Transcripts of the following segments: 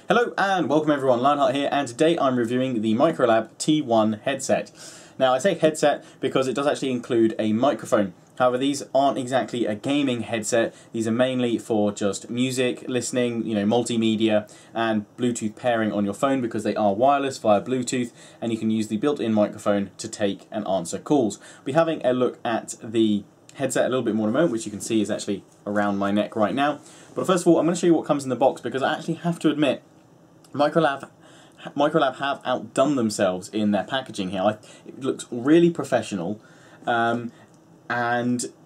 Hello and welcome everyone, Lionheart here, and today I'm reviewing the Microlab T1 headset. Now I say headset because it does actually include a microphone. However, these aren't exactly a gaming headset. These are mainly for just music, listening, multimedia and Bluetooth pairing on your phone because they are wireless via Bluetooth and you can use the built-in microphone to take and answer calls. We'll be having a look at the headset a little bit more in a moment, which you can see is actually around my neck right now. But first of all, I'm going to show you what comes in the box because I actually have to admit Microlab have outdone themselves in their packaging here. It looks really professional, and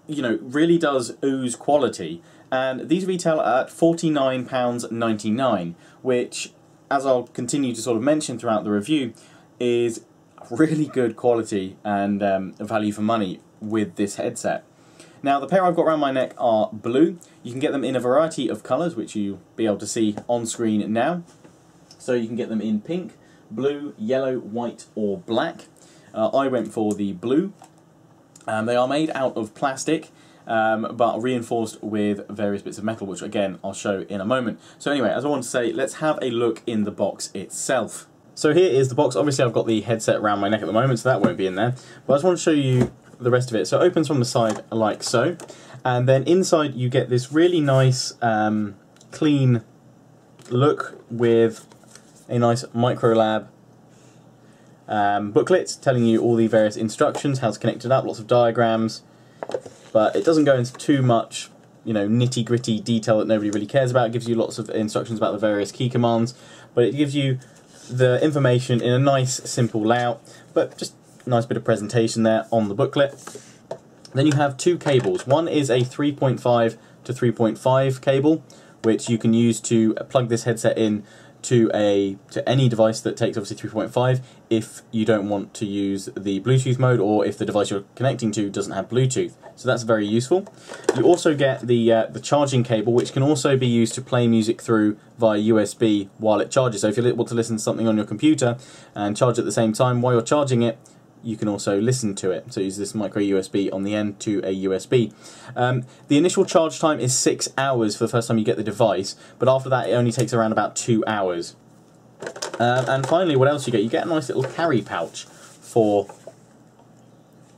really does ooze quality. And these retail at £49.99, which, as I'll continue to sort of mention throughout the review, is really good quality and value for money with this headset. Now, the pair I've got around my neck are blue. You can get them in a variety of colours, which you'll be able to see on screen now. So you can get them in pink, blue, yellow, white or black. I went for the blue. They are made out of plastic, but reinforced with various bits of metal, which again I'll show in a moment. So anyway, as I want to say, let's have a look in the box itself. So here is the box. Obviously I've got the headset around my neck at the moment, so that won't be in there. But I just want to show you the rest of it. So it opens from the side like so, and then inside you get this really nice clean look with a nice Microlab booklet telling you all the various instructions, how to connect it up, lots of diagrams, but it doesn't go into too much nitty-gritty detail that nobody really cares about. It gives you lots of instructions about the various key commands, but it gives you the information in a nice simple layout, but just a nice bit of presentation there on the booklet. Then you have two cables. One is a 3.5 to 3.5 cable, which you can use to plug this headset in to any device that takes obviously 3.5 if you don't want to use the Bluetooth mode, or if the device you're connecting to doesn't have Bluetooth. So that's very useful. You also get the charging cable, which can also be used to play music through via USB while it charges. So if you're able to listen to something on your computer and charge at the same time while you're charging it, you can also listen to it. So use this micro USB on the end to a USB. The initial charge time is 6 hours for the first time you get the device, but after that it only takes around about 2 hours. And finally, what else you get? You get a nice little carry pouch for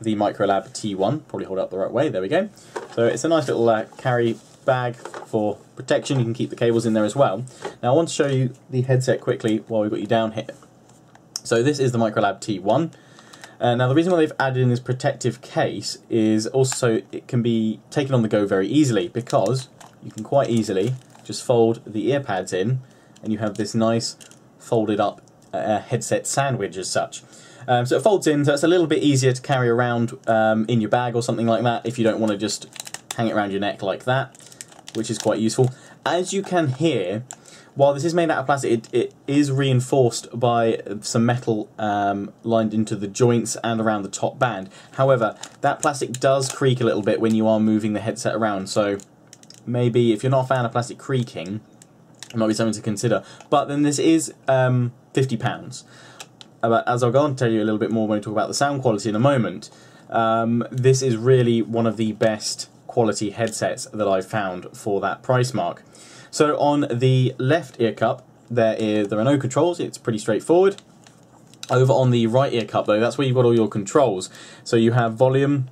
the Microlab T1. Probably hold it up the right way, there we go. So it's a nice little carry bag for protection. You can keep the cables in there as well. Now I want to show you the headset quickly while we've got you down here. So this is the Microlab T1. Now the reason why they've added in this protective case is also it can be taken on the go very easily, because you can quite easily just fold the ear pads in and you have this nice folded up headset sandwich as such. So it folds in, so it's a little bit easier to carry around in your bag or something like that if you don't want to just hang it around your neck like that, which is quite useful. As you can hear, while this is made out of plastic, it is reinforced by some metal lined into the joints and around the top band. However, that plastic does creak a little bit when you are moving the headset around, so maybe if you're not a fan of plastic creaking, it might be something to consider. But then this is £50. But as I'll go on to tell you a little bit more when we talk about the sound quality in a moment, this is really one of the best quality headsets that I've found for that price mark. So on the left ear cup, there are no controls. It's pretty straightforward. Over on the right ear cup, though, that's where you've got all your controls. So you have volume,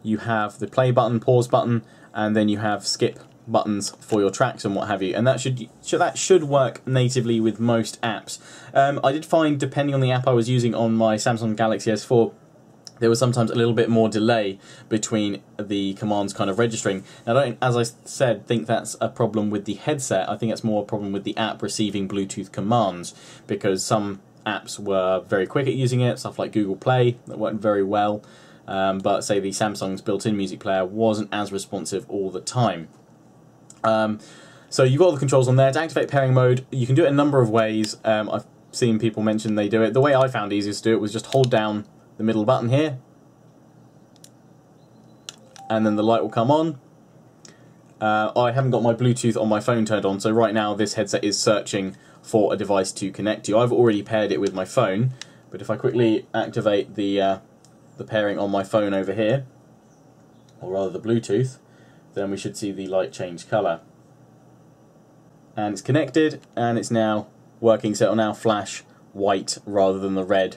you have the play button, pause button, and then you have skip buttons for your tracks and what have you. And that should work natively with most apps. I did find, depending on the app I was using on my Samsung Galaxy S4, there was sometimes a little bit more delay between the commands kind of registering. Now, I don't, as I said, think that's a problem with the headset. I think it's more a problem with the app receiving Bluetooth commands, because some apps were very quick at using it, stuff like Google Play, that worked very well, but say the Samsung's built-in music player wasn't as responsive all the time. So you've got all the controls on there. To activate pairing mode, you can do it a number of ways. I've seen people mention they do it. The way I found easiest to do it was just hold down the middle button here, and then the light will come on. I haven't got my Bluetooth on my phone turned on, so right now this headset is searching for a device to connect to. I've already paired it with my phone, but if I quickly activate the pairing on my phone over here, or rather the Bluetooth, then we should see the light change colour. and it's connected, and it's now working, so it'll now flash white rather than the red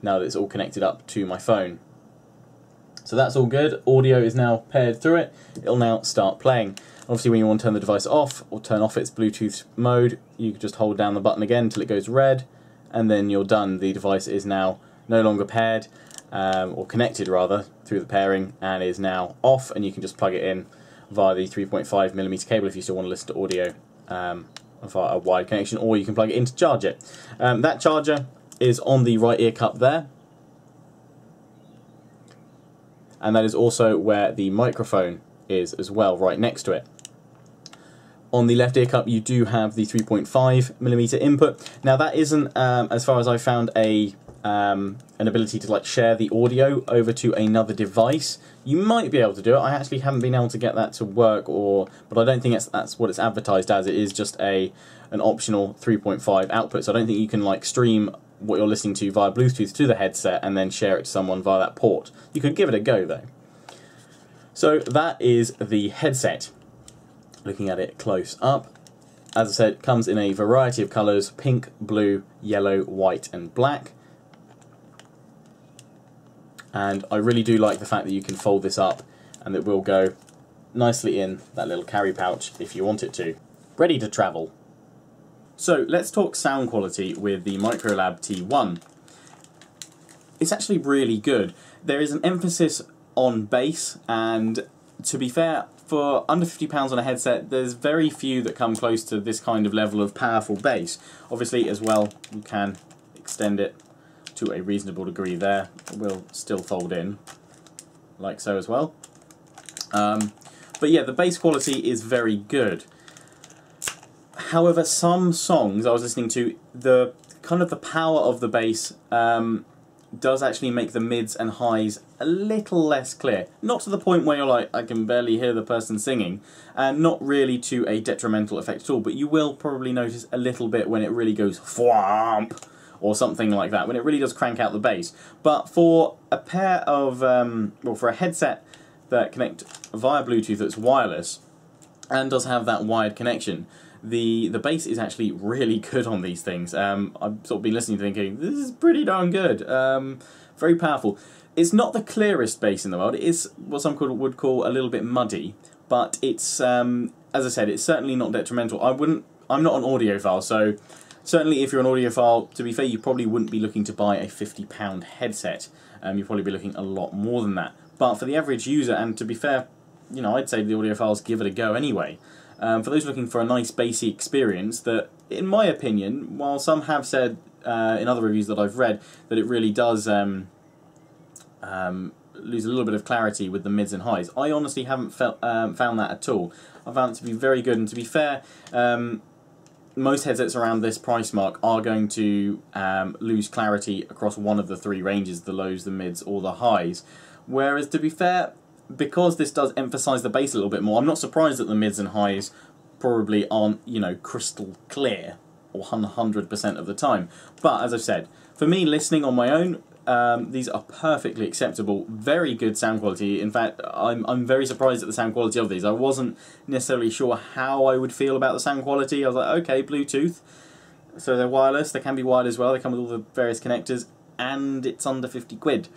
now that it's all connected up to my phone. So that's all good. Audio is now paired through it. It'll now start playing. Obviously, when you want to turn the device off or turn off its Bluetooth mode, you can just hold down the button again until it goes red, and then you're done. The device is now no longer paired, or connected rather, through the pairing, and is now off, and you can just plug it in via the 3.5mm cable if you still want to listen to audio via a wired connection, or you can plug it in to charge it. That charger is on the right ear cup there, and that is also where the microphone is as well, right next to it. On the left ear cup you do have the 3.5mm input. Now that isn't, as far as I found, an ability to like share the audio over to another device. You might be able to do it. I actually haven't been able to get that to work, but I don't think that's what it's advertised as. It is just an optional 3.5 output, so I don't think you can like stream what you're listening to via Bluetooth to the headset and then share it to someone via that port. You could give it a go though. So that is the headset. Looking at it close up, as I said, it comes in a variety of colours: pink, blue, yellow, white and black. And I really do like the fact that you can fold this up and it will go nicely in that little carry pouch if you want it to. Ready to travel. So let's talk sound quality with the Microlab T1. It's actually really good. There is an emphasis on bass, and to be fair, for under £50 on a headset, there's very few that come close to this kind of level of powerful bass. Obviously, as well, you can extend it to a reasonable degree there. It will still fold in, like so as well. But yeah, the bass quality is very good. However, some songs I was listening to, the power of the bass does actually make the mids and highs a little less clear. Not to the point where you're like, I can barely hear the person singing, and not really to a detrimental effect at all, but you will probably notice a little bit when it really goes thwomp, or something like that, when it really does crank out the bass. But for a pair of, for a headset that connect via Bluetooth that's wireless, and does have that wired connection, the bass is actually really good on these things. I've sort of been listening to thinking, this is pretty darn good. Very powerful. It's not the clearest bass in the world. It is what some would call a little bit muddy, but it's, as I said, it's certainly not detrimental. I'm not an audiophile, so certainly if you're an audiophile, to be fair, you probably wouldn't be looking to buy a £50 headset. You'd probably be looking a lot more than that. But for the average user, and to be fair, you know, I'd say the audiophiles give it a go anyway. For those looking for a nice bassy experience that, in my opinion, while some have said in other reviews that I've read that it really does lose a little bit of clarity with the mids and highs, I honestly haven't found that at all. I found it to be very good, and to be fair, most headsets around this price mark are going to lose clarity across one of the three ranges, the lows, the mids or the highs. Whereas, to be fair, because this does emphasise the bass a little bit more, I'm not surprised that the mids and highs probably aren't, you know, crystal clear or 100% of the time. But as I've said, for me, listening on my own, these are perfectly acceptable, very good sound quality. In fact, I'm very surprised at the sound quality of these. I wasn't necessarily sure how I would feel about the sound quality. I was like, okay, Bluetooth, so they're wireless, they can be wired as well, they come with all the various connectors, and it's under 50 quid.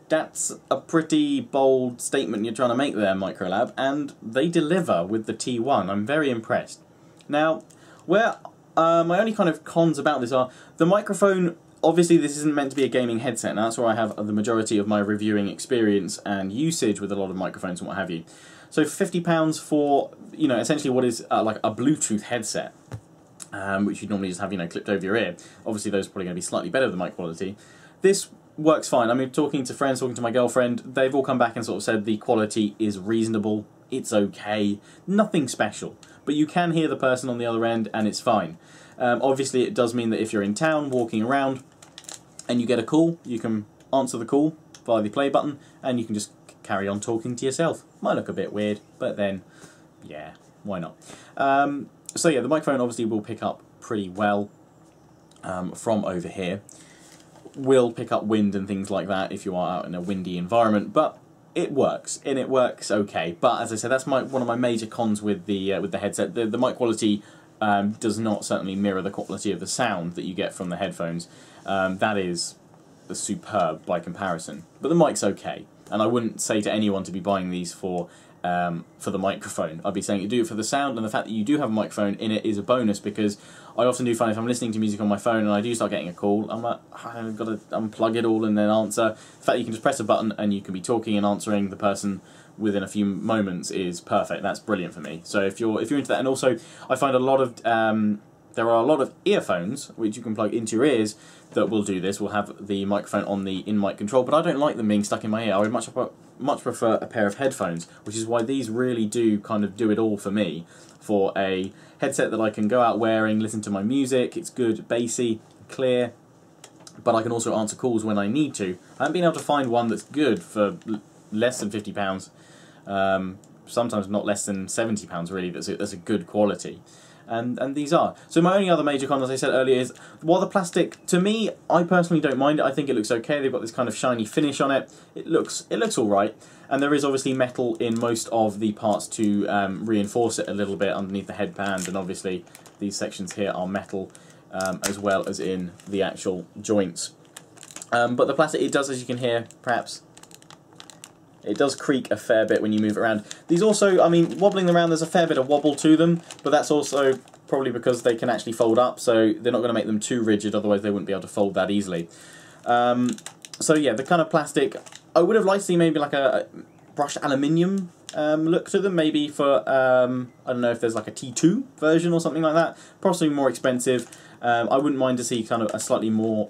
That's a pretty bold statement you're trying to make there, Microlab, and they deliver with the T1. I'm very impressed. Now, where my only kind of cons about this are, the microphone, obviously this isn't meant to be a gaming headset, and that's where I have the majority of my reviewing experience and usage with a lot of microphones and what have you. So £50 for, you know, essentially what is like a Bluetooth headset, which you'd normally just have, you know, clipped over your ear. Obviously those are probably going to be slightly better than mic quality. This works fine. I mean, talking to friends, talking to my girlfriend, they've all come back and sort of said the quality is reasonable, it's okay, nothing special, but you can hear the person on the other end and it's fine. Obviously it does mean that if you're in town walking around and you get a call, you can answer the call via the play button and you can just carry on talking to yourself. Might look a bit weird, but then, yeah, why not? So yeah, the microphone obviously will pick up pretty well from over here. Will pick up wind and things like that if you are out in a windy environment, but it works, and it works okay. But as I said, that's one of my major cons with the headset. The mic quality does not certainly mirror the quality of the sound that you get from the headphones. That is superb by comparison. But the mic's okay, and I wouldn't say to anyone to be buying these for the microphone. I'd be saying you do it for the sound, and the fact that you do have a microphone in it is a bonus, because I often do find if I'm listening to music on my phone and I do start getting a call, I'm like, I've got to unplug it all and then answer. The fact that you can just press a button and you can be talking and answering the person within a few moments is perfect. That's brilliant for me. So if you're into that, and also I find a lot of there are a lot of earphones which you can plug into your ears that will do this. Will have the microphone on the in-mic control, but I don't like them being stuck in my ear. I would much prefer a pair of headphones, which is why these really do kind of do it all for me. For a headset that I can go out wearing, listen to my music, it's good, bassy, clear, but I can also answer calls when I need to. I haven't been able to find one that's good for less than £50. Sometimes not less than £70 really, that's a good quality. And these are. So my only other major con, as I said earlier, is while the plastic, to me, I personally don't mind it. I think it looks okay. They've got this kind of shiny finish on it. It looks all right. And there is obviously metal in most of the parts to reinforce it a little bit underneath the headband. And obviously these sections here are metal as well as in the actual joints. But the plastic, it does, as you can hear, perhaps, it does creak a fair bit when you move it around. These also, I mean, wobbling around, there's a fair bit of wobble to them, but that's also probably because they can actually fold up, so they're not going to make them too rigid, otherwise they wouldn't be able to fold that easily. So yeah, the kind of plastic, I would have liked to see maybe like a brushed aluminium look to them, maybe for, I don't know if there's like a T2 version or something like that, possibly more expensive. I wouldn't mind to see kind of a slightly more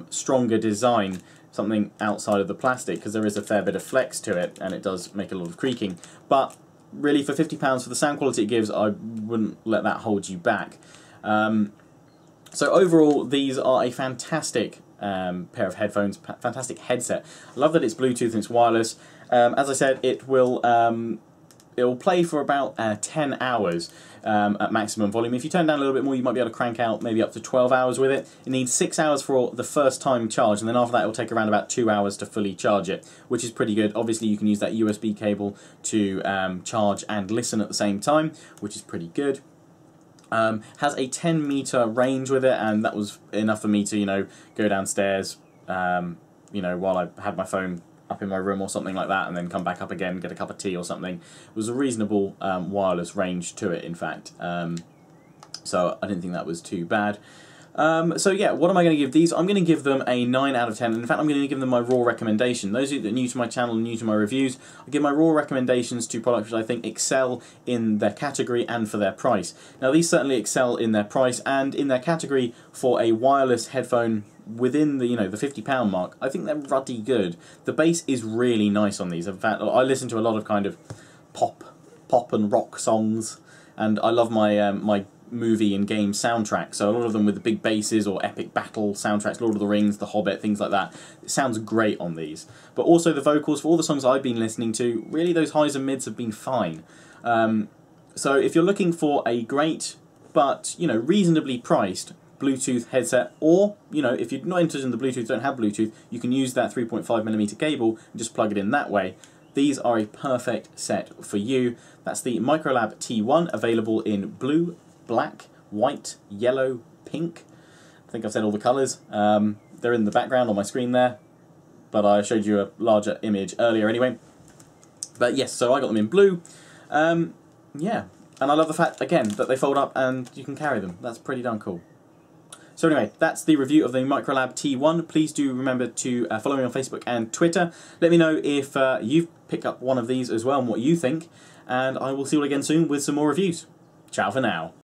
stronger design, something outside of the plastic, because there is a fair bit of flex to it and it does make a lot of creaking. But really, for £50 for the sound quality it gives, I wouldn't let that hold you back. So overall, these are a fantastic pair of headphones, fantastic headset. I love that it's Bluetooth and it's wireless. As I said, it will play for about 10 hours at maximum volume. If you turn down a little bit more, you might be able to crank out maybe up to 12 hours with it. It needs 6 hours for the first time charge, and then after that it will take around about 2 hours to fully charge it, which is pretty good. Obviously you can use that USB cable to charge and listen at the same time, which is pretty good. Has a 10-meter range with it, and that was enough for me to, you know, go downstairs, you know, while I had my phone up in my room or something like that, and then come back up again, get a cup of tea or something. It was a reasonable wireless range to it, in fact. So I didn't think that was too bad. So yeah, what am I going to give these? I'm going to give them a 9 out of 10. In fact, I'm going to give them my raw recommendation. Those of you that are new to my channel and new to my reviews, I give my raw recommendations to products which I think excel in their category and for their price. Now these certainly excel in their price and in their category for a wireless headphone within the, you know, the £50 mark. I think they're ruddy good. The bass is really nice on these. In fact, I listen to a lot of kind of pop and rock songs, and I love my my movie and game soundtracks, so a lot of them with the big basses or epic battle soundtracks, Lord of the Rings, The Hobbit, things like that. It sounds great on these. But also the vocals for all the songs I've been listening to, really those highs and mids have been fine. So if you're looking for a great but, you know, reasonably priced Bluetooth headset, or, you know, if you're not interested in the Bluetooth, don't have Bluetooth, you can use that 3.5mm cable and just plug it in that way. These are a perfect set for you. That's the Microlab T1, available in blue, black, white, yellow, pink. I think I've said all the colours. They're in the background on my screen there, but I showed you a larger image earlier anyway. But yes, so I got them in blue. Yeah, and I love the fact, again, that they fold up and you can carry them. That's pretty darn cool. So anyway, that's the review of the Microlab T1. Please do remember to follow me on Facebook and Twitter. Let me know if you've picked up one of these as well and what you think. And I will see you all again soon with some more reviews. Ciao for now.